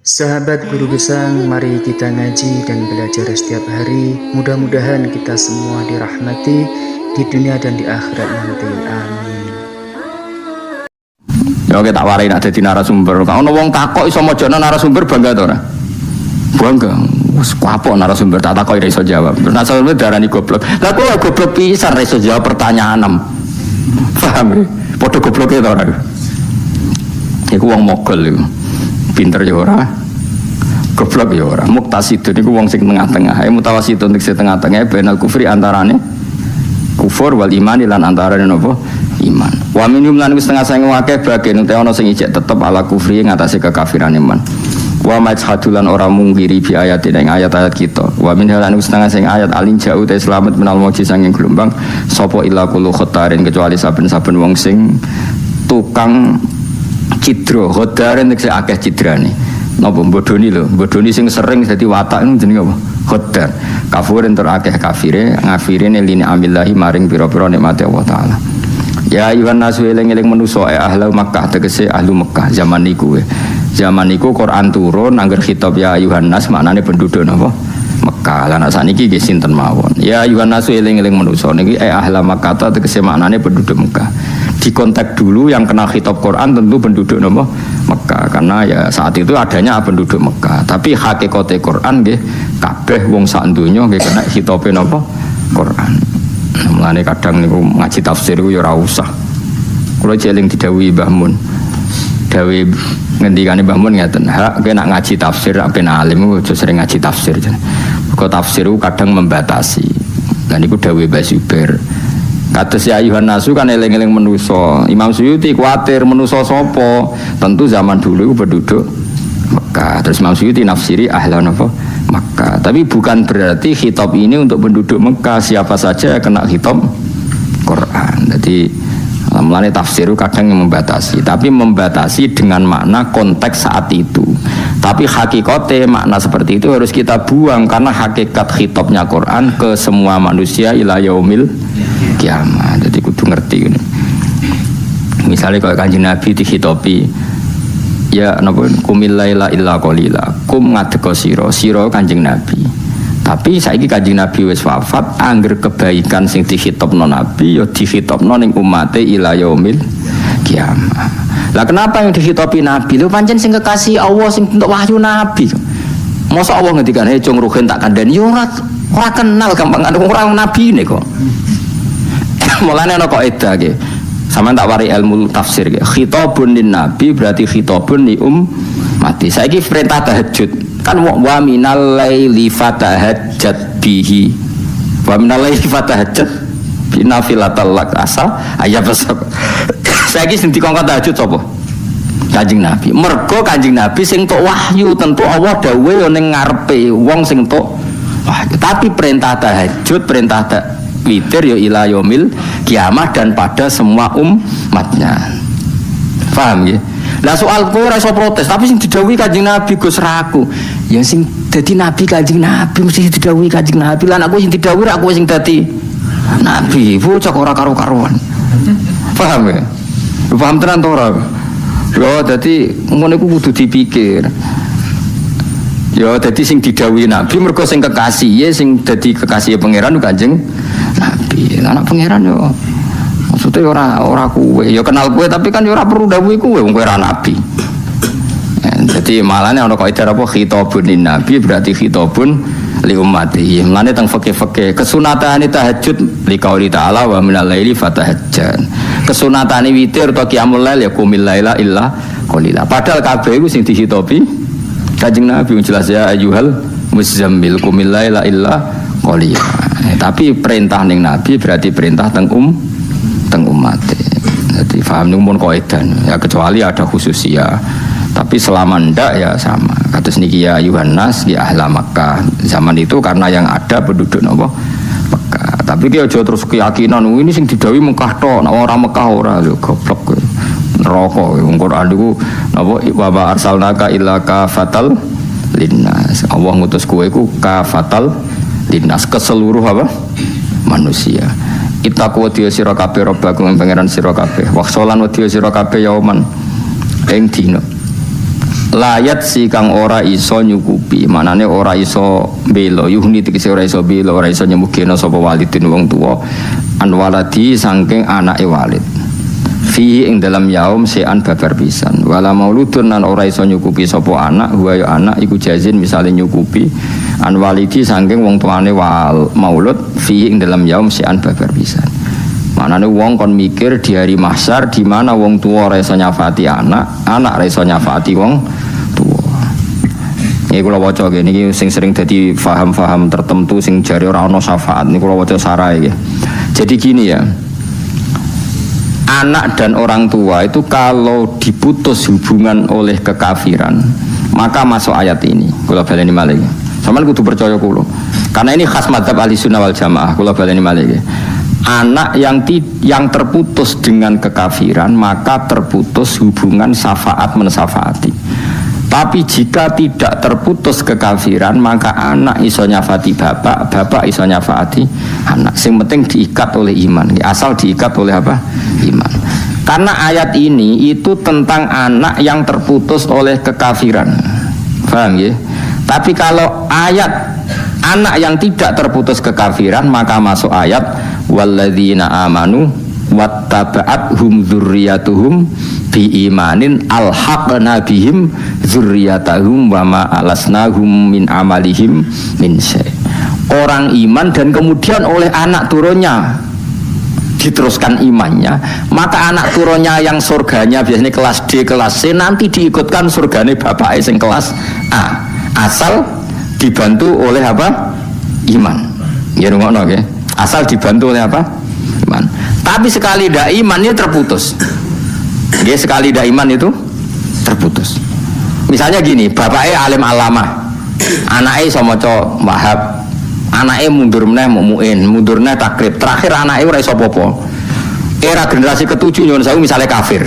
Sahabat Guru Gesang, mari kita ngaji dan belajar setiap hari. Mudah-mudahan kita semua dirahmati di dunia dan di akhirat nanti. Amin. Ya kita warai nak jadi narasumber. Kalau wong takok iso mojokno narasumber bangga to ora? Bangga. Wes kuapo narasumber tak takok iso jawab. Narasumber darani goblok. Lah kok goblok pisan iso jawab pertanyaan 6. Paham ya? Padha gobloke to ora? Iku wong mogol iku. Pinter ya ora, goblok ya ora. Muktasidun niku wong sing tengah-tengah. Mutawasidun ning tengah-tengah bainal kufri antarane kufur wal iman lan antarane napa? Iman. Wa minhum lan setengah sing akeh bagian te ana sing ijek tetep ala kufri ngatasi kekafiran iman. Wa majhadulan ora mungkiri bi ayat ing ayat-ayat kita. Wa minhum lan setengah sing ayat alin jauh te selamat menal moji sanging gelombang sapa illa kullu khotarin kecuali saben-saben wong sing tukang cidro, khodarin nek akeh cidrane. Napa bodoni lho, bodoni sing sering dadi watak niku jenenge apa? Khodar. Kafur entur akeh kafire, ngafirine lini amillahi maring pira-pira nikmate Allah taala. Ya ayuhan nasu eling-eling manusa ahlu Makkah tegese ahlu Makkah zaman niku. Zaman niku Quran turun angger khitab ya ayuhan nas maknane penduduk napa? Mekah. Lah nek saniki nggih sinten mawon. Ya ayuhan nasu eling-eling manusa niki ahla Makkah tegese maknane penduduk Mekah. Di konteks dulu yang kena khitab Quran tentu penduduk nama Mekah karena ya saat itu adanya penduduk Mekah. Tapi hakikate Quran nggih kabeh wong sak donya nggih kena khitabe napa Quran. Mulane kadang niku ngaji tafsir ku ya ora usah. Kula jeling didhawuhi Mbah Mun. Dawuh ngendikane Mbah Mun ngaten, hak nek ngaji tafsir apen alim aja sering ngaji tafsir. Kok tafsir ku kadang membatasi. Lah niku dawuh Mbah Zubair. Kados ya ayuhan nasu kan eling-eling menusa. Imam Suyuti kuatir menusa sapa? Tentu zaman dulu itu penduduk Mekah. Terus Imam Suyuti nafsiri ahlan apa? Mekah. Tapi bukan berarti khitab ini untuk penduduk Mekah. Siapa saja kena khitab Quran. Jadi mulane tafsir kadang yang membatasi. Tapi membatasi dengan makna konteks saat itu. Tapi hakikatnya makna seperti itu harus kita buang karena hakikat khitabnya Quran ke semua manusia ila yaumil kiamat. Jadi kudu ngerti ini. Misalnya kalau Kanjeng Nabi dikhitabi ya napa kumil laila illa qalila. Kum ngadeka sira Kanjeng Nabi. Tapi saiki Kanjeng Nabi wis wafat, angger kebaikan sing dikhitabno Nabi ya dikhitabno ning umate ila yaumil kiamat. Lah kenapa yang dikhitabi Nabi? Lho pancen sing kekasih Allah sing untuk wahyu Nabi. Masa Allah ngendikan cung ruhin tak kandhani yo ora kenal gampang orang Nabi ne kok. Mulane ana kaidah nggih. Sampeyan tak wari ilmu tafsir nggih. Khitabun lin Nabi berarti khitabun li ummati. Saiki perintah tahajud. Kan wa minal laili fatahajjat bihi. Wa minal laili fatahajjat bi nafilatal lak asa ayat besok. Saiki sing dikongkon tahajud sapa? Kanjeng Nabi. Mergo Kanjeng Nabi sing tok wahyu tentu Allah dawuhe ning ngarepe wong sing tok wahyu. Tapi perintah tahajud, perintah witir ya ila yaumil kiamah dan pada semua umatnya. Paham ya? Lah soal kowe ora iso protes, tapi sing didhawuhi Kanjeng Nabi Gus raku. Ya sing dadi nabi Kanjeng Nabi mesti didhawuhi Kanjeng Nabi. Lan aku sing didhawuhi aku sing dadi nabi. Bocah ora karo-karuan. Paham ya? Paham tenan to ora? Yo dadi ngono iku kudu dipikir. Yo dadi sing didhawuhi Nabi mergo sing kekasih, sing dadi kekasih pangeran Kanjeng Nabi. Anak pangeran yo maksudnya ora kowe. Yo kenal kowe tapi kan yo ora perlu dawuhi kowe wong kowe ora nabi. Jadi malane ana kaidah apa khitabun lin Nabi berarti khitabun li ummati. Mulane teng fikih-fikih kesunatane tahajud li qauli ta'ala wa minal laili fatahajjan. Kesunatane witir atau qiyamul lail ya qumil laila illa qalila. Padahal kabeh iku sing dihitopi Kanjeng Nabi jelas ya ayyuhal muzammil qumil laila illa qalila. Tapi perintah ning Nabi berarti perintah teng umat. Jadi paham ning mun kaidah ya kecuali ada khususia. Tapi selama ndak ya sama. Kados niki ya Yohanes di ahla Makkah. Zaman itu karena yang ada penduduk napa Mekah. Tapi ki aja terus keyakinan ini sing didhawuhi Mekah tok, nek ora Mekah ora lho goblok. Neraka wong Quran niku napa wa arsalnaka illa kafatal linnas. Allah ngutus kowe iku kafatal linnas ke seluruh apa? Manusia. Itaku wadiya sira kabeh robbakum pangeran sira kabeh. Waksolan wadiya sira kabeh yauman ing dina. layat si kang ora iso nyukupi, manane ora iso belo yuhni tegese ora iso belo, ora iso nyemugeno sapa walidin wong tuwa an waladi saking anake walid fi ing dalam yaum sean babar pisan wala mauludun nan ora iso nyukupi sapa anak huwa ya anak iku jazin misale nyukupi an walidi saking wong tuane maulud fi ing dalam yaum sean babar pisan. Manane wong kon mikir di hari mahsyar di mana wong tua ora iso nyafati anak, anak ora iso nyafati wong tua. Iki kula waca ngene iki sing sering dadi faham-faham tertentu sing jare ora ana syafaat. Niku kula waca sarahe iki. Jadi gini ya. Anak dan orang tua itu kalau diputus hubungan oleh kekafiran, maka masuk ayat ini. Kula baleni malih. Sampeyan kudu percaya kula. Karena ini khas madzhab Ahlussunnah wal Jamaah. Kula baleni malih. Anak yang terputus dengan kekafiran maka terputus hubungan syafaat mensyafaati. Tapi jika tidak terputus kekafiran maka anak iso nyafati bapak, bapak iso nyafati anak. Yang penting diikat oleh iman. Asal diikat oleh apa? Iman. Karena ayat ini itu tentang anak yang terputus oleh kekafiran. Paham ya? Tapi kalau ayat anak yang tidak terputus kekafiran maka masuk ayat walladzina amanu wattaba'athum dzurriyyatuhum biimanin alhaqna bihim dzurriyyatahum wa ma alasnahum min amalihim min syai. Orang iman dan kemudian oleh anak turunnya diteruskan imannya, maka anak turunnya yang surganya biasanya kelas D, kelas C nanti diikutkan surgane bapaknya sing kelas A asal dibantu oleh apa? Iman. Ya ngono nggih. Asal dibantu oleh apa? Iman. Tapi sekali ndak iman itu terputus. Dia sekali ndak iman itu terputus. Misalnya gini, bapaknya alim alama, anaknya iso maca Wahab, anaknya mundur meneh muin, mundur meneh takrib. Terakhir anaknya ora iso apa-apa. Era generasi ketujuh nyuwun sewu misalnya kafir.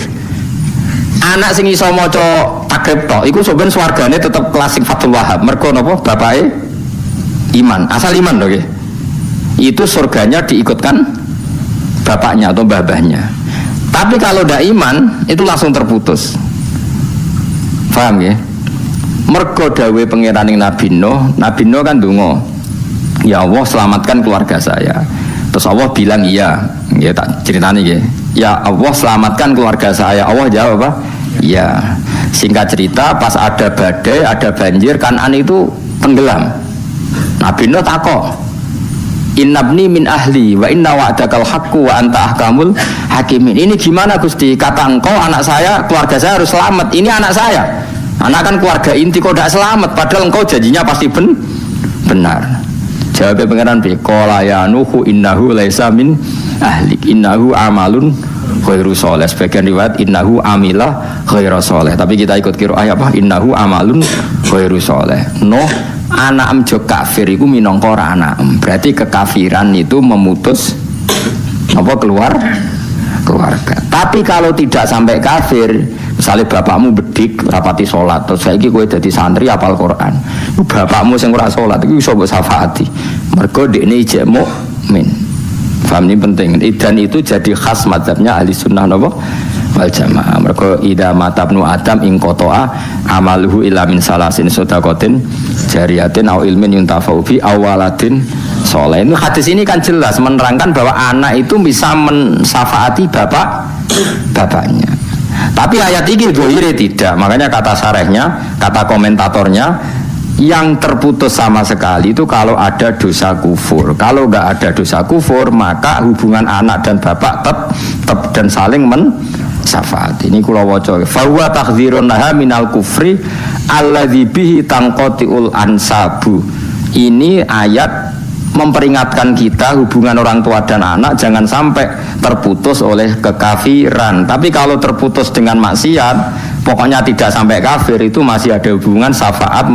Anak sing iso maca takrib tok iku sampeyan swargane tetep kelas Fathul Wahab. Mergo napa? Bapaknya iman, asal iman lho nggih. Itu surganya diikutkan bapaknya atau babahnya. Tapi kalau tidak iman itu langsung terputus. Paham ya? Mergo dawe pengiraning Nabi Nuh kan donga, ya Allah selamatkan keluarga saya. Terus Allah bilang iya, ya tak ceritane ya. Ya Allah selamatkan keluarga saya. Allah jawab apa? Iya. Singkat cerita pas ada badai, ada banjir, Kan'an itu tenggelam. Nabi Nuh takok, innabni min ahli wa inna wa'dakal haqqu wa anta ahkamul hakimin. Ini gimana Gusti? Kata engkau anak saya, keluarga saya harus selamat. Ini anak saya. Anak kan keluarga inti kok tidak selamat padahal engkau janjinya pasti benar. Jawabnya pengenan bi qala ya nuhu innahu laisa min ahli innahu amalun ghairu sholih. Sebagian riwayat innahu amila ghairu sholih. Tapi kita ikut qiraah apa? Innahu amalun ghairu sholih. Anak emjo kafir itu minangka ora anak. Berarti kekafiran itu memutus apa keluarga. Tapi kalau tidak sampai kafir, misalnya bapakmu bedik rapati sholat, terus saiki kowe dadi santri hafal Quran. Iku bapakmu sing ora sholat iku iso mbok syafaati. Mergo dekne ijek mukmin. Paham ini penting. Dan itu jadi khas mazhabnya ahli sunnah napa? Wal jamaah. Mergo idza matabnu adam ing qata'a amaluhu illa min salasin sadaqatin jariyatin au ilmin yuntafa'u bi awaladin soleh. Ini hadis ini kan jelas menerangkan bahwa anak itu bisa mensyafaati bapaknya. Tapi ayat ini dohire tidak. Makanya kata syarehnya, kata komentatornya, yang terputus sama sekali itu kalau ada dosa kufur. Kalau nggak ada dosa kufur, maka hubungan anak dan bapak tetap dan saling syafaat. Ini kula waca. Fa huwa tahdhirun laha minal kufri alladzi bihi tanqati'ul ansabu. Ini ayat memperingatkan kita hubungan orang tua dan anak jangan sampai terputus oleh kekafiran. Tapi kalau terputus dengan maksiat, pokoknya tidak sampai kafir, itu masih ada hubungan syafaat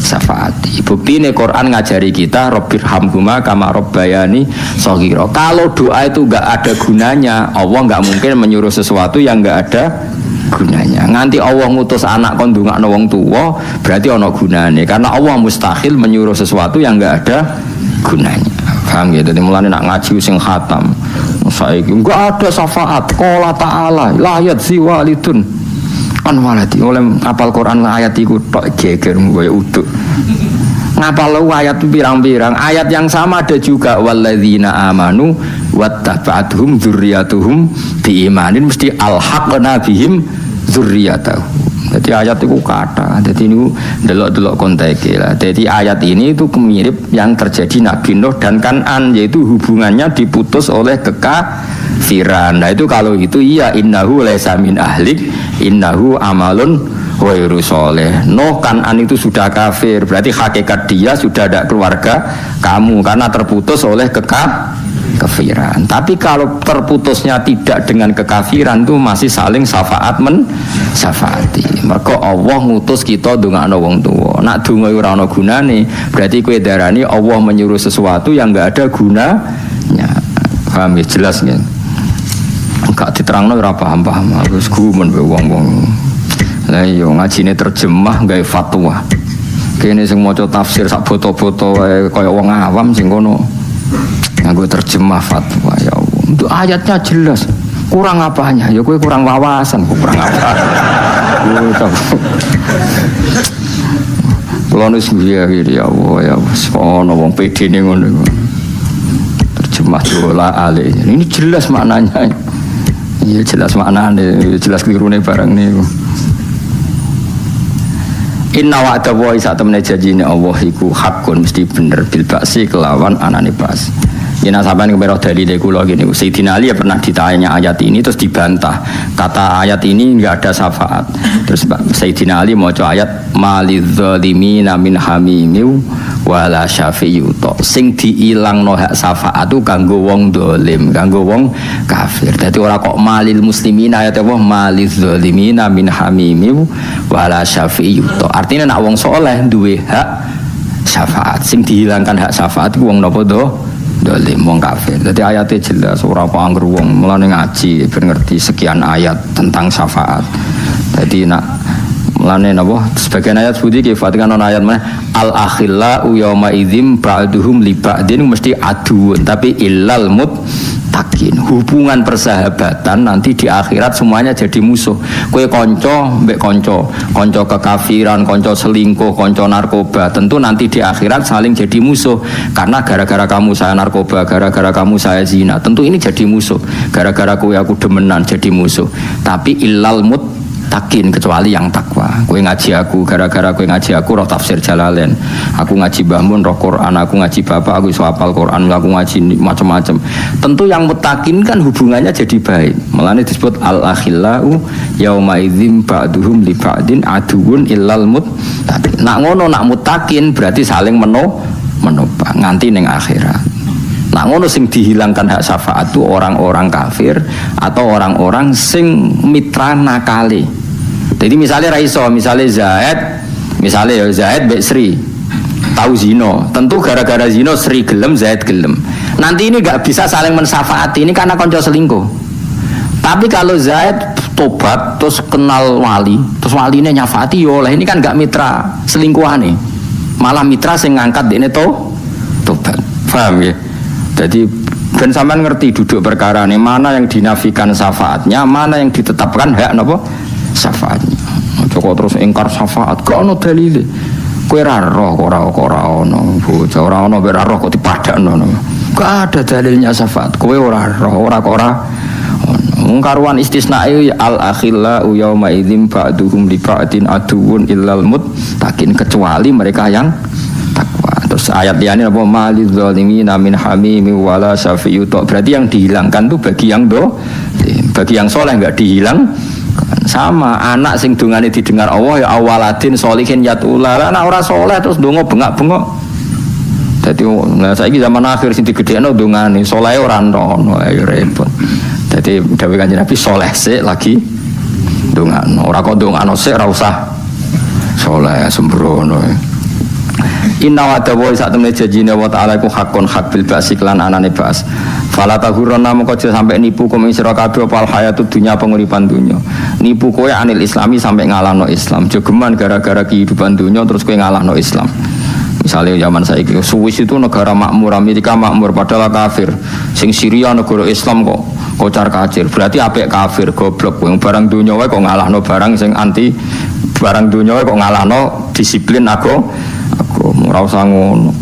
syafaati. Bukti ini Quran ngajari kita Rabbirhamhuma kama rabbayani shaghira. Kalau doa itu enggak ada gunanya, Allah enggak mungkin menyuruh sesuatu yang enggak ada gunanya. Nganti Allah ngutus anak kon ndongakno wong tuwa, berarti ana gunane. Karena Allah mustahil menyuruh sesuatu yang enggak ada gunanya. Paham ya? Dadi mulane nak ngaji sing khatam. Saiki enggak ada syafaat. Qala ta'ala la yadzi walidun waladi oleh apal Quran ayat iku tok geger koyo uduk. Ngapal lu ayat pirang-pirang ayat yang sama ada juga walladzina amanu wattaba'atuhum dzurriyyatuhum biimanin mesti alhaqna bihim dzurriyyatahum. Jadi ayat itu kata, jadi ini delok-delok konteks lah. Jadi ayat ini itu mirip yang terjadi Nabi Nuh dan Kan'an, yaitu hubungannya diputus oleh kekafiran. Nah itu kalau itu iya innahu laisa min ahlik innahu amalun ghairu sholeh. Nuh Kan'an itu sudah kafir, berarti hakikat dia sudah ada keluarga kamu karena terputus oleh kekafiran. Tapi kalau terputusnya tidak dengan kekafiran itu masih saling syafaat syafaati. Mergo Allah ngutus kita ndongakno wong tuwa. Nak donga ora ana gunane, berarti kowe darani Allah menyuruh sesuatu yang enggak ada gunanya. Paham ya jelas nggih. Enggak diterangno ora paham-paham. Wis gumen wong-wong. Lah iya ngajine terjemah gawe fatwa. Kene sing maca tafsir sak foto-foto kaya wong awam sing ngono. Nganggo terjemah fatwa ya Allah. Untuk ayatnya jelas. Kurang apanya? Ya kowe kurang wawasan, kurang apa? Kulo wis ya Allah ya wis ono wong pedene ngono. Terjemah dola ale. Ini jelas maknanya. Iya jelas maknanya, jelas klirune barang niku. Inna wa'da wa isa temene janjine Allah iku hakun mesti bener bil ba'si kelawan anane bas. Yen sampean kemerah dalile kula gini, Sayyidina Ali ya pernah ditanya ayat ini terus dibantah. Kata ayat ini enggak ada syafaat. Terus Sayyidina Ali maca ayat malidzalimin min hamimiu wala syafi'u. Sing diilangno hak syafaat itu kanggo wong dolim, kanggo wong kafir. Dadi ora kok malil muslimin ayat Allah malidzalimin min hamimiu wala syafi'u. Artinya nak wong saleh duwe hak syafaat. Sing dihilangkan hak syafaat ku wong napa dolim wong kafir. Jadi ayatnya jelas ora apa angger wong mulane ngaji ben ngerti sekian ayat tentang syafaat. Jadi nak mulane napa sebagian ayat budi kifatikan ayat mana al akhillau yauma idzim ba'duhum li ba'din mesti aduun tapi illal muttaqin. Hubungan persahabatan nanti di akhirat semuanya jadi musuh. Kowe kanca mbek kanca kekafiran, kanca selingkuh, kanca narkoba, tentu nanti di akhirat saling jadi musuh karena gara-gara kamu saya narkoba, gara-gara kamu saya zina. Tentu ini jadi musuh. Gara-gara kowe aku demenan jadi musuh. Tapi illal muttaqin kecuali yang takwa. Kowe ngaji aku gara-gara kowe ngaji aku roh tafsir Jalalain. Aku ngaji Mbah Mun roh Quran, aku ngaji bapak aku iso hafal Quran, aku ngaji macam-macam. Tentu yang muttaqin kan hubungannya jadi baik. Mulane disebut al-akhillau yauma idzim ba'duhum li ba'din aduun illal muttaqin. Nak ngono nak muttaqin berarti saling menopang nganti ning akhirat. Nak ngono sing dihilangkan hak syafaat itu orang-orang kafir atau orang-orang sing mitra nakali. Jadi misalnya Raiso, misalnya Zaid mbek Sri tahu zino, tentu gara-gara zino Sri gelem, Zaid gelem. Nanti ini nggak bisa saling mensyafaati ini karena konco selingkuh. Tapi kalau Zaid tobat terus kenal wali, terus walinya nyafaati yo lah ini kan nggak mitra selingkuhane, malah mitra sing ngangkat dene tobat. Paham ya? Jadi dan sampean ngerti duduk perkara ini mana yang dinafikan syafaatnya, mana yang ditetapkan hak napa syafaatnya. Joko terus ingkar syafaat, gak ono dalile. Kowe ra roh kok ora ono, bocah ora ono ora roh kok dipadakno. Gak ada dalilnya syafaat. Kowe ora roh ora kok ora ono. Karuan istisnae al akhilla yauma idzim ba'duhum li ba'din aduun illal muttaqin kecuali mereka yang takwa. Terus ayat ini apa malidzalimin min hamimi wala syafi'u. Berarti yang dihilangkan tuh bagi yang soleh enggak dihilang. Sama anak sing dungane didengar Allah ya awaladin sholihin yatula. Anak ora soleh terus donga bengak-bengok. Dadi saiki zaman akhir sing digedhekno dungane soleh ora ono ya repot. Dadi dawuh Kanjeng Nabi soleh sik lagi dongano. Ora kok dongano sik ora usah soleh sembrono. Inna wa'da wa sak temene janjine wa ta'ala iku hakun hak bil ba'si lan anane ba'as. Fala tahurana mongko aja sampe nipu kum sira kabeh apa hayatud dunya penguripan dunya. Nipu kowe anil islami sampe ngalahno Islam. Jogeman gara-gara kehidupan dunya terus kowe ngalahno Islam. Misalnya zaman saiki Swiss itu negara makmur, Amerika makmur padahal kafir. Sing Syria negara Islam kok kocar-kacir. Berarti apik kafir goblok. Wong barang dunya wae kok ngalahno barang sing anti barang dunya wae kok ngalahno disiplin aku ora usah ngono.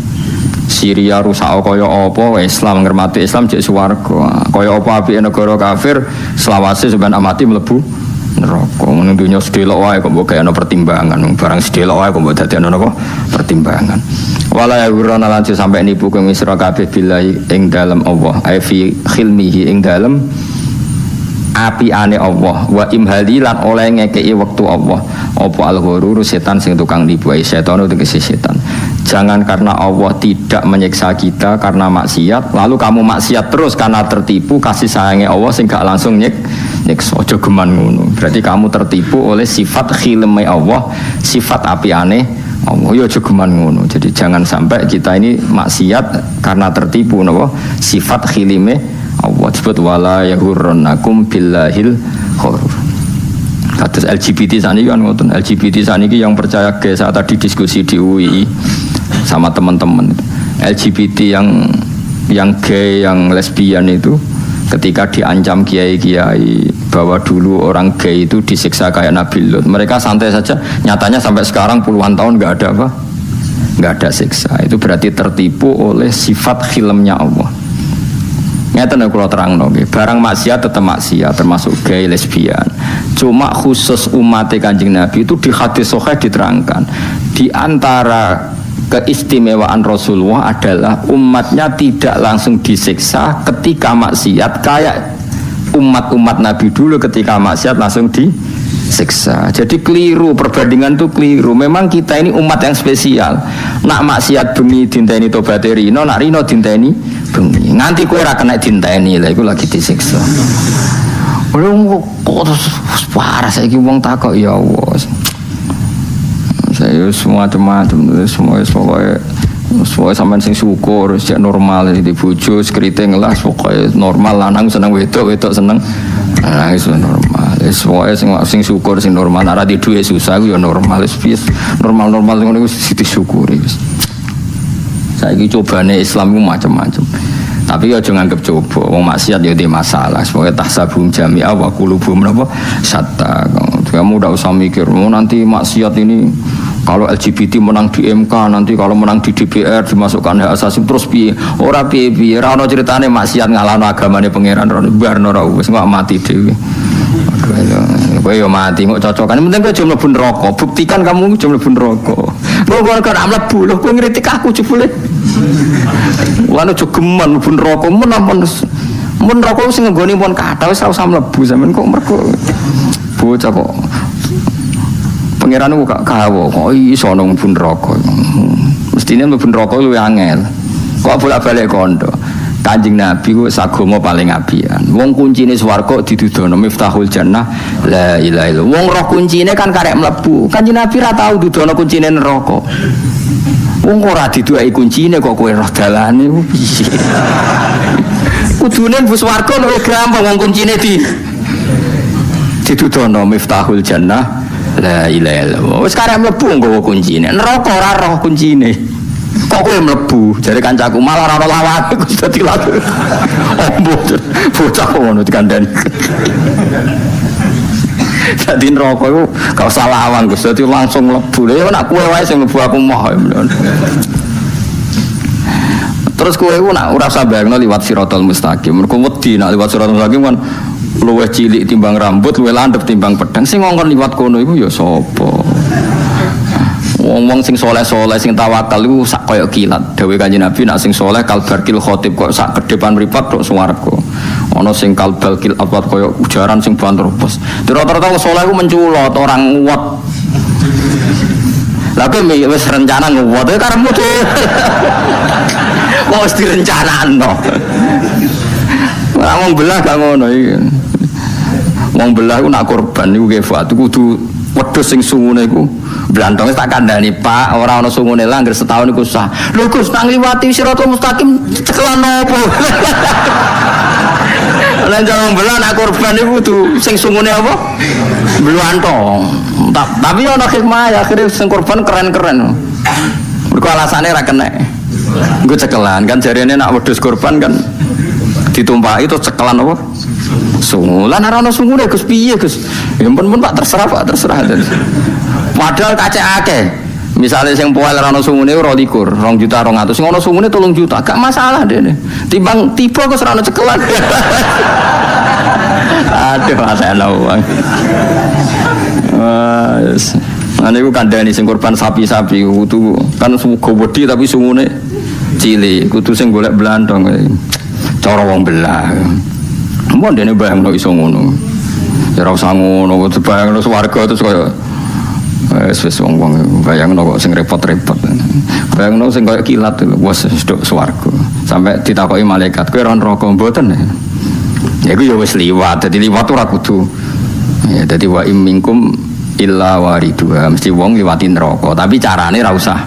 Syria rusak kaya apa Islam ngremati Islam jek swarga. Kaya apa apike negara kafir selawase sampean amati mlebu neraka. Ngono dunya sedelok wae kok mbok gawe ana pertimbangan. Barang sedelok wae kok mbok dadekno napa pertimbangan. Wala yurana lan sampai nipu kang misra kabeh billahi ing dalem Allah. Ai fi khilmihi ing dalem apiane Allah wa imhali lan oleh ngekeki wektu Allah. Apa al-ghurur setan sing tukang nipu ai setan tegese setan. Jangan karena Allah tidak menyiksa kita karena maksiat, lalu kamu maksiat terus karena tertipu kasih sayangnya Allah sing gak langsung nyiksa. Aja geman ngono. Berarti kamu tertipu oleh sifat khilme Allah, sifat apiane Allah. Ya aja geman ngono. Jadi jangan sampai kita ini maksiat karena tertipu napa sifat khilme Allah. Disebut wala yahurrannakum billahil ghurur. Kados LGBT saniki kan ngoten. LGBT saniki yang percaya ke saat tadi diskusi di UI sama teman-teman LGBT yang gay, yang lesbian itu ketika diancam kiai-kiai bahwa dulu orang gay itu disiksa kayak Nabi Lut, mereka santai saja. Nyatanya sampai sekarang puluhan tahun nggak ada apa, nggak ada siksa. Itu berarti tertipu oleh sifat khilmnya Allah. Nyata nih kalau terang nongge, barang maksiat tetap maksiat, termasuk gay, lesbian. Cuma khusus umat Kanjeng Nabi itu di hadis sahih diterangkan di antara keistimewaan Rasulullah adalah umatnya tidak langsung disiksa ketika maksiat kayak umat-umat Nabi dulu ketika maksiat langsung disiksa. Jadi keliru, perbandingan itu keliru. Memang kita ini umat yang spesial. Nak maksiat bengi dinteni tobaté rino, nak rino dinteni bengi. Nganti kowe ora kena dinteni, lha iku lagi disiksa. Lho kok parah saiki wong takok ya Allah. Saya semua macam-macam, semua sampean sing syukur, sejak normal di bojo skriting lah, pokoknya normal lanang seneng wedok seneng, nah itu normal. Pokoknya sing syukur sing normal, ora di duwe susah ya normal, normal ngono wis disyukuri. Saiki cobane Islam ku macam-macam. Tapi ya jangan anggap coba, wong maksiat ya di masalah. Sebagai tahsabum jami'a wa qulubum menapa syatta. Kamu udah usah mikir, nanti maksiat ini kalau LGBT menang di MK, nanti kalau menang di DPR dimasukkan hak asasi terus piye? Ora piye-piye, ora ono critane maksiat ngalahno agamane pangeran barno ora wis kok mati dhewe. Aduh, kowe yo mati kok cocokan. Penting kowe aja mlebu neraka. Buktikan kamu aja mlebu neraka. Kok ora mlebu lho, kowe ngritik aku jebule. Wano jogeman mlebu neraka men neraka sing nggone pun kathah wis ora usah mlebu sampean kok mergo bocah kok pangeran ku gak kawo kok iso nang mlebu neraka. Mestine mlebu neraka luwih angel. Kok bolak-balik kondo. Kanjeng Nabi ku sagama paling apian. Wong kuncine swarga didudono Miftahul Jannah la ilaha illallah. Wong roh kuncine kan karek mlebu. Kanjeng Nabi ra tau dudono kuncine neraka. Wong ora diduweki kuncine kok kowe roh dalane piye. Kudune mlebu swarga luwih gampang wong kuncine didudono Miftahul Jannah la ilaha illallah. Wis karek mlebu nggawa kuncine. Neraka ora roh kuncine. Kok kowe mlebu jare kancaku malah ora lawat Gus dadi lagu. Bocah ngono dikandani. Dadi neraka iku gak usah lawan Gus dadi langsung mlebu. Lha nek kowe wae sing mlebu aku moh. Terus kowe iku nek ora usah bayangno liwat Siratal Mustaqim. Mergo wedi nek liwat Siratal Mustaqim kan luwih cilik timbang rambut, luwih landhep timbang pedang. Sing ngongkon liwat kono iku ya sapa? Wong-wong sing soleh-soleh sing tawakal iku sak kaya kilat. Dawuh Kanjeng Nabi nek sing soleh kalbarkil khotib kok sak kedepan mripat tok swarga. Ana sing kalbalkil abad kaya ujaran sing banter bos. Rata-rata wong soleh iku menculot, orang nguwat. Lah kowe wis rencana nguwat e karepmu dhewe. Wis direncanakno. Ora wong belah gak ngono iki. Wong belah iku nak korban niku kefat kudu wedhus sing sungune iku blantong tak kandhani Pak, ora ana sungune lah anggere setahun iku sah. Lho Gus, nang liwati Siratal Mustaqim cekelan opo? Lan jangan belah nak korban iku kudu sing sungune apa? Blantong. Tapi ana hikmah akhire sing korban keren-keren. Mergo alasane ra kena. Nggo cekelan kan jarene nak wedhus korban kan ditumpaki terus cekelan apa? Sungu lan ora ono sungune Gus piye Gus? Ya pun Pak terserah. Padahal kacek akeh. Misalnya sing poel ora ono sungune 2.200.000, 2.200.000. Sing ono sungune 3 juta, gak masalah dene. Timbang tiba kok ora ono cekelan. Aduh, masalah uang. Nah, niku kandhani sing korban sapi-sapi kudu kan suga wedi tapi sungune cilik, kudu sing golek blandong. Cara wong belah. Mun dene bayangno iso ngono. Ya ora usah ngono, kudu bayangno swarga terus kaya wis wong-wong bayangno kok sing repot-repot. Bayangno sing kaya kilat wis sedok swarga. Sampai ditakoki malaikat, kowe ora neraka mboten. Ya iku ya wis liwat, dadi liwat ora kudu. Ya dadi wa imminkum illa wariduha, mesti wong liwati neraka, tapi carane ora usah.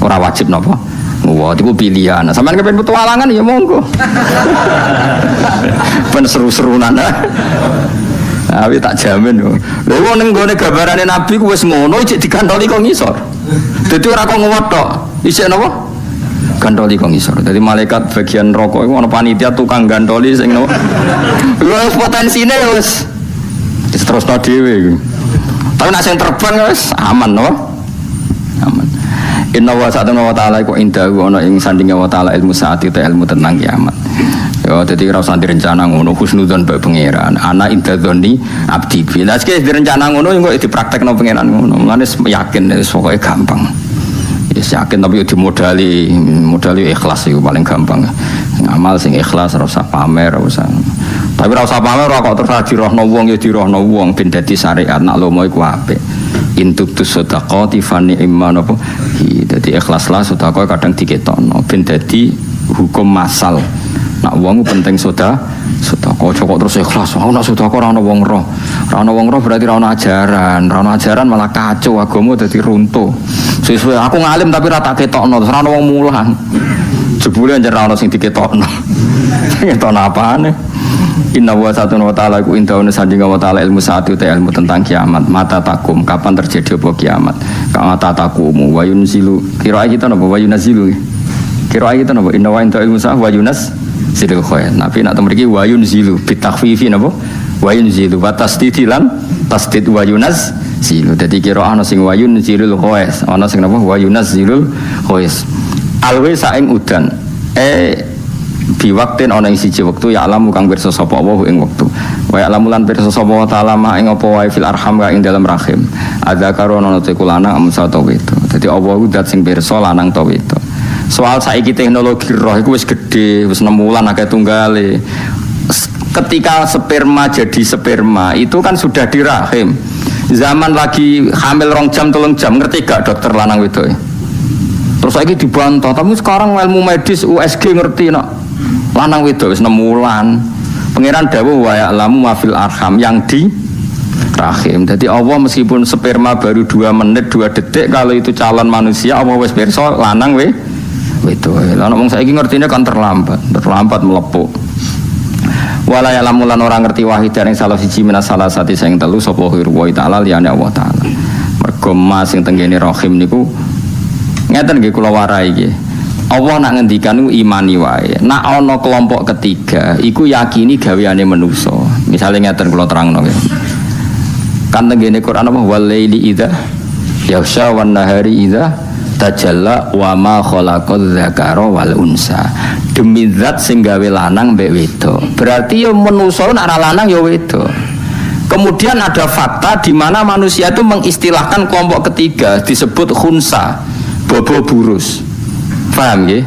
Ora wajib napa? Wah, itu pilihan. Sampeyan kepen petualangan ya monggo. Ben seru-serunan. Tapi tak jamin lho. Lha wong ning gone gambarane Nabi ku wis ngono cek digantoli kok ngisor. Dadi ora kok ngewot tok. Isih napa? Gantoli kok ngisor. Dadi malaikat bagian rokok iku ana panitia tukang gantoli sing napa. Wis potensine wis terusno dhewe iku. Tapi nek sing terbang wis aman no. Aman. Inna wa ta'ala iku indahu ana ing sandinge wa ta'ala ilmu saati ta ilmu tentang kiamat. Ya dadi ora usah direncana ngono husnudzon mbek pangeran. Ana indadzoni abdi bi. Lah iki direncana ngono kok dipraktekno pangeran ngono. Mulane yakin wis pokoke gampang. Wis yakin tapi dimodali ikhlas iku paling gampang. Ngamal sing ikhlas ora usah pamer, ora usah. Tapi ora usah pamer ora kok terus dirohno wong ya dirohno wong ben dadi syariat nak lomo iku apik. Intuk tu sedekah tifani iman apa? Jadi ikhlaslah sedekah kadang diketokno ben dadi hukum masal. Nak wong penting sedekah cocok terus ikhlas. Nak sedekah ora ana wong roh. Ora ana wong roh berarti ora ana ajaran. Ora ana ajaran malah kacau agama dadi runtuh. Sesuai aku ngalim tapi ora tak ketokno terus ora ana wong mulang. Jebule anjir ora ana sing diketokno. Ketokno apane? Inna wa ta'ala ku indauna sandinga wa ta'ala ilmu saati uta ilmu tentang kiamat. Mata takum kapan terjadi apa kiamat? Mata takumu wa yunzilu. Kira kita napa wa yunzilu. Kira kita napa inna wa inda ilmu saati wa yunzilu khair. Tapi nak mriki wa yunzilu bitakhfifi napa? Wa yunzilu wa tasdidilan tasdid wa yunzilu. Dadi kira ana sing wa yunzilul khair, ana sing napa wa yunzilul khair. Alwe saing udan. Biwaktin ana ing siji wektu ya alam kang pirsa sapa Allah ing wektu wa ya alam lan pirsa sapa taala ma ing apa wae fil arham ka ing dalam rahim ada karono te kulana amsa to wedo dadi Allah ku zat sing pirsa lanang to wedo soal saiki teknologi roh iku wis gedhe wis 6 wulan akeh tunggale ketika sperma jadi sperma itu kan sudah di rahim zaman lagi hamil 2 jam 3 jam ngerti gak dokter lanang wedo terus saiki dibantah tapi sekarang ilmu medis USG ngerti nak lanang wedok wis 6 wulan. Pangeran dawuh wa ya'lamu ma fil arham yang di rahim. Jadi Allah meskipun sperma baru 2 menit 2 detik kalau itu calon manusia Allah wis pirsa lanang wedok. Lah nek wong saiki ngertine kan terlambat melepuk. Wala ya'lamu lan ora ngerti wahidan ing salah siji minas salah sati sing telu sapa wa ta'ala liyane Allah taala. Mergo mas sing tenggene rahim niku ngeten nggih kula warai nggih. Allah nak ngendikan iku imani wae. Nak ana kelompok ketiga, iku yakini gaweane manusa. Misale ngeten kula terangno nggih. Kan tengene Quran apa walaili idza yaghsha wan nahari idza tajalla wa ma khalaqadz dzakara wal unsa. Demi zat sing gawe lanang mbek wedok. Berarti yo manusa nak ora lanang yo wedok. Kemudian ada fakta di mana manusia itu mengistilahkan kelompok ketiga disebut khunsa, bobo burus. Paham ya?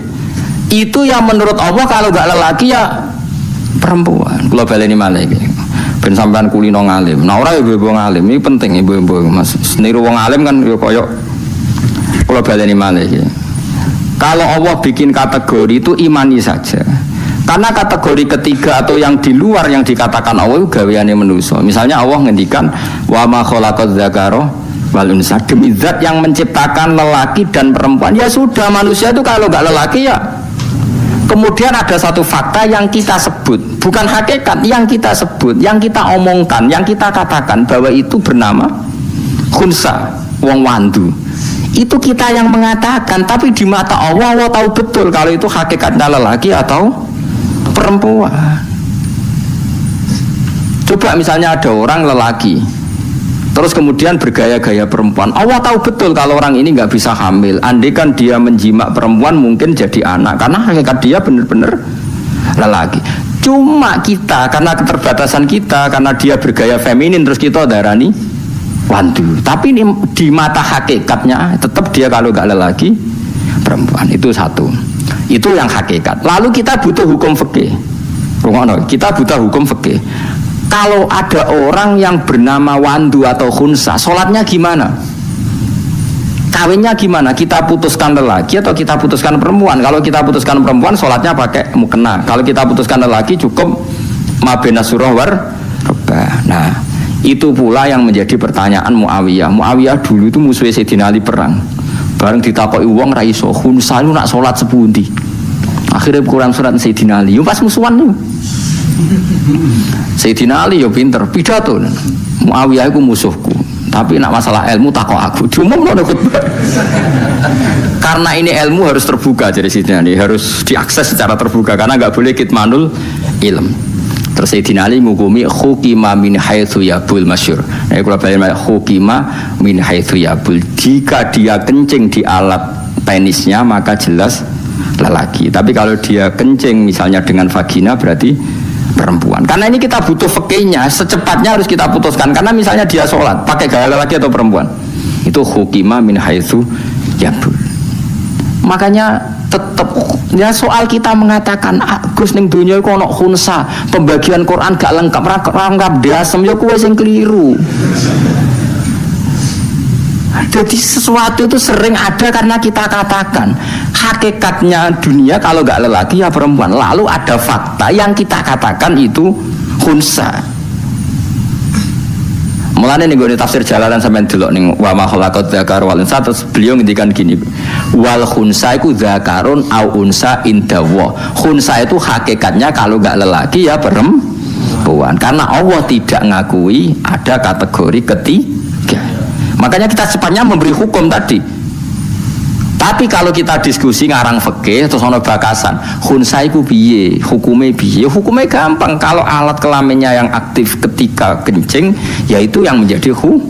Itu yang menurut Allah kalau gak lelaki ya perempuan. Kalau baleni malih iki. Ben sampean kulino ngalim. Nah ora ya ibu ngalim. Ini penting ibu-ibu Mas. Niru wong alim kan ya koyo kalau baleni malih iki. Kalau Allah bikin kategori itu imani saja. Karena kategori ketiga atau yang di luar yang dikatakan Allah itu gaweane manusia. Misalnya Allah ngendikan wa ma khalaqadz dzakara wal unsa, demi zat yang menciptakan lelaki dan perempuan. Ya sudah, manusia itu kalau gak lelaki ya. Kemudian ada satu fakta yang kita sebut, bukan hakikat, yang kita sebut, yang kita omongkan, yang kita katakan bahwa itu bernama khunsa, wong wandu. Itu kita yang mengatakan, tapi di mata Allah, Allah tahu betul kalau itu hakikatnya lelaki atau perempuan. Coba misalnya ada orang lelaki terus kemudian bergaya-gaya perempuan. Allah tahu betul kalau orang ini nggak bisa hamil. Andai kan dia menjimak perempuan mungkin jadi anak, karena hakikat dia benar-benar lelaki. Cuma kita karena keterbatasan kita, karena dia bergaya feminin terus kita darani wandu. Tapi ini di mata hakikatnya tetap dia kalau nggak lelaki perempuan. Itu satu. Itu yang hakikat. Lalu kita butuh hukum fikih. Kita butuh hukum fikih. Kalau ada orang yang bernama wandu atau khunsa, sholatnya gimana? Kawinnya gimana? Kita putuskan lelaki atau kita putuskan perempuan? Kalau kita putuskan perempuan, sholatnya pakai mukena. Kalau kita putuskan lelaki, cukup mabena surah war. Nah, itu pula yang menjadi pertanyaan Muawiyah. Muawiyah dulu itu musuh Sayyidina Ali perang. Bareng ditakoki wong ra iso, khunsa lu nak sholat sepundi? Akhirnya Quran surat Sayyidina Ali, pas musuhan lu. Sayyidina Ali yo pinter pidato. Muawiyah iku musuhku, tapi nak masalah ilmu takok aku. Diumumno khutbah. Karena ini ilmu harus terbuka, jadi Sayyidina Ali harus diakses secara terbuka karena enggak boleh kitmanul ilm. Terus Sayyidina Ali ngukumi hukima min haitsu yabul masyhur. Nah, kalau balik hukima min haitsu yabul. Jika dia kencing di alat penisnya maka jelas lelaki. Tapi kalau dia kencing misalnya dengan vagina berarti perempuan. Karena ini kita butuh fikihnya, secepatnya harus kita putuskan. Karena misalnya dia sholat pakai gaya lelaki atau perempuan, itu hukima min haitsu yabul. Makanya tetap ya soal kita mengatakan Gus ning dunia iku ana khunsa, pembagian Quran gak lengkap dasem ya kuwi sing keliru. Jadi sesuatu itu sering ada karena kita katakan hakikatnya dunia kalau nggak lelaki ya perempuan. Lalu ada fakta yang kita katakan itu khunsa. Mulane nih gue di tafsir Jalalan sampai delok ning wa ma khalaqat dzakar wal unsa, terus beliau ngendikan gini, wal khunsa iku dzakarun au unsa indawa. Khunsa itu hakikatnya kalau nggak lelaki ya perempuan. Karena Allah tidak ngakui ada kategori ketiga. Makanya kita cepatnya memberi hukum tadi. Tapi kalau kita diskusi ngarang fikih terus ono bakasan, khunsa iku piye, hukume piye? Hukume gampang. Kalau alat kelaminnya yang aktif ketika kencing, yaitu yang menjadi hukum.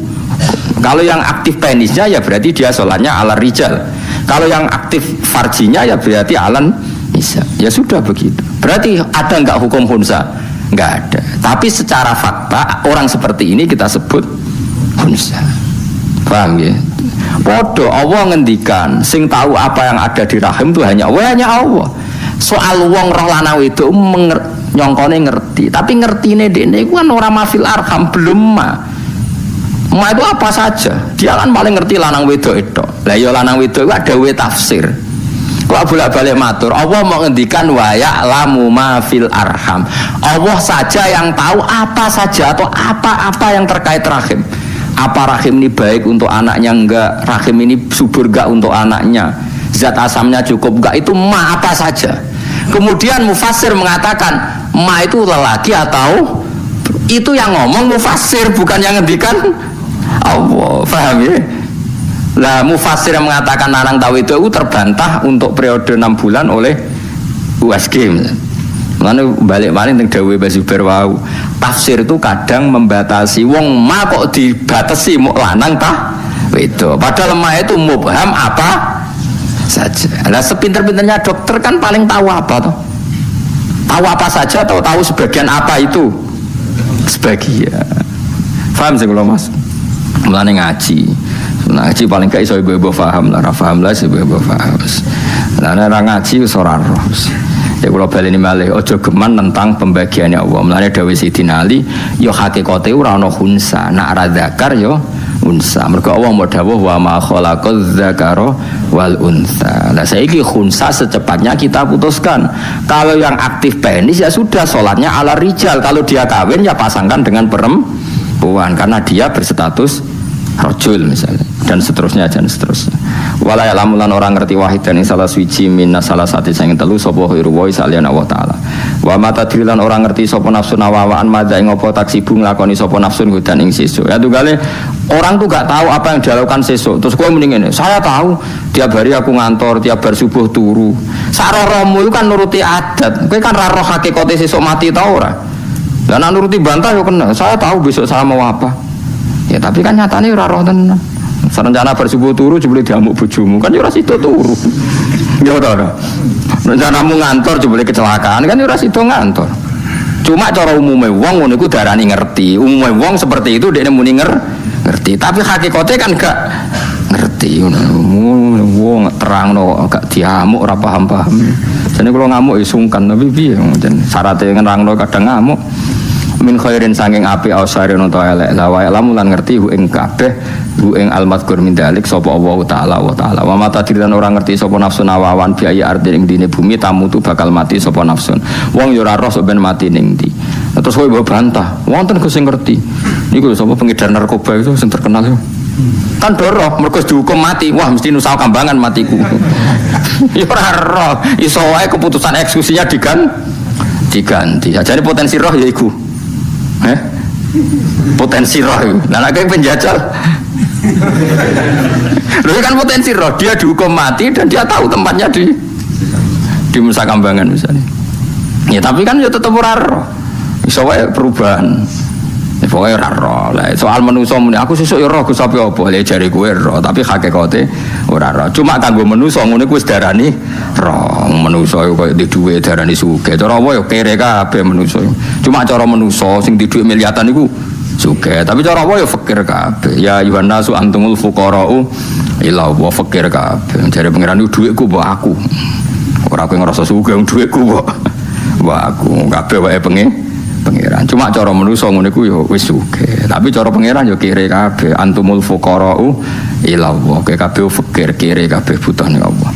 Kalau yang aktif penisnya ya berarti dia sholatnya ala rijal. Kalau yang aktif farjinya ya berarti alan nisa. Ya sudah begitu. Berarti ada nggak hukum khunsa? Nggak ada. Tapi secara fakta orang seperti ini kita sebut khunsa. Paham ya? Podo Allah ngendikan sing tahu apa yang ada di rahim itu hanya Allah. Soal wong roh lanang itu nyongkone ngerti, tapi ngertine dene iku kan ora mafil arham, belum ma itu apa saja. Dia kan paling ngerti lanang wedok itu. Lah ya lanang wedok iku ada we tafsir. Kok bolak-balik matur, Allah mau ngendikan wa ya'lamu ma fil arham. Allah saja yang tahu apa saja atau apa-apa yang terkait rahim. Apa rahim ini baik untuk anaknya enggak, rahim ini subur enggak untuk anaknya, zat asamnya cukup enggak, itu ma apa saja. Kemudian mufassir mengatakan ma itu lelaki atau itu yang ngomong mufassir, bukan yang ngendikan Allah. Paham ya? Lah mufassir yang mengatakan larang tahu itu terbantah untuk periode 6 bulan oleh USG. Lalu balik-balik teng dawuhe Mbah Zubair wau. Tafsir itu kadang membatasi wong ma kok dibatasi mau lanang tah wedok. Padahal ma itu mubham apa saja. Lah sepinter-pinternya dokter kan paling tahu apa toh? Tahu apa saja atau tahu sebagian apa itu? Sebagian. Paham sih kalau Mas? Mulane ngaji. Ngaji paling gak iso ibu-ibu paham lah, paham lah ibu-ibu paham. Lah nek ngaji wis ora roh. Ya kalau balik ini malih ojo geman tentang pembagiannya Allah. Mulane dawuh Sayyidina Ali, yo hakikate ora ana khunsa, nak ra zakar yo unsa. Mergo Allah mau dawuh wa ma khalaqaz zakara wal unsa. Lah saiki khunsa secepatnya kita putuskan. Kalau yang aktif penis ya sudah sholatnya ala rijal. Kalau dia kawin ya pasangkan dengan perempuan karena dia berstatus rajul misalnya, dan seterusnya. Wala ya'lamu lan orang ngerti wahid dan salah suci minas salah satu sing telu sapa khairu wa salian Allah taala. Wa mata drilan orang ngerti sapa nafsu nawaan madha ing apa taksibu nglakoni sapa nafsun hudan ing sesuk. Ya tunggale orang tuh gak tahu apa yang dilakukan sesuk. Terus kowe mending ngene, saya tahu tiap hari aku ngantor, tiap bar subuh turu. Saroromu itu kan nuruti adat. Kowe kan ra roh hakikate sesuk mati ta ora? Dan nuruti bantah yo kena. Saya tahu besok saya mau apa. Ya tapi kan nyatane ora roh tenan. Rencana bersubuh turu jebule diamuk bojomu kan yo ora sida turu. Ya ora. Rencanamu ngantor jebule kecelakaan kan yo ora sida ngantor. Cuma cara umume wong ngono iku darani ngerti. Umume wong seperti itu dekne muni ngerti. Tapi hakikate kan gak ngerti ngono. Wong terangno gak diamuk ora paham-paham. Jane kula ngamuk ya sungkan tapi piye jen syaraté nerangno kadang ngamuk. Min khairin sanging apik ausare nonto elek la wa lamun lan ngerti hu ing kabeh hu ing almadkur min dalik sapa Allah taala wa mata diran orang ngerti sapa nafsun awawan biaya arti ing dine bumi tamu tu bakal mati sapa nafsun wong yo ora roh sok ben mati ning ndi terus kowe mbok bantah wonten Gus sing ngerti niku sapa pengedar narkoba itu sing terkenal yo kan doroh mergo dihukum mati wah mesti nusa kambangan matiku yo ora roh iso wae keputusan eksekusinya diganti jane potensi roh ya iku potensi roh itu. Nah, kayak penjajal. Loh kan potensi roh, dia dihukum mati dan dia tahu tempatnya di Nusa Kambangan misalnya. Ya tapi kan ya tetap ora roh. Iso wae perubahan. Ya pokoke ora roh. Lah soal manusa muni aku sesuk ya roh Gus apa ya jare kowe roh, tapi hakikate ora roh. Cuma kanggo manusa ngene kuwi wis darani roh. Manusa yo koyo di dhuwit darani sugih. Cara apa yo kere kabeh manusa. Cuma cara manusa sing di dhuwit miliatan iku sugih. Tapi cara apa yo fakir kabeh. Ya ayuhan nasu antumul fuqara'u ila wa fakir kabeh. Jare pangeran dhuwitku mbok aku. Ora kowe ngrasa sugih dhuwitku mbok aku. Kabeh wae pangeran. Cuma cara manusa ngono iku yo wis sugih. Tapi cara pangeran yo kere kabeh. Antumul fuqara'u ila wa kabeh fakir kere kabeh butane Allah.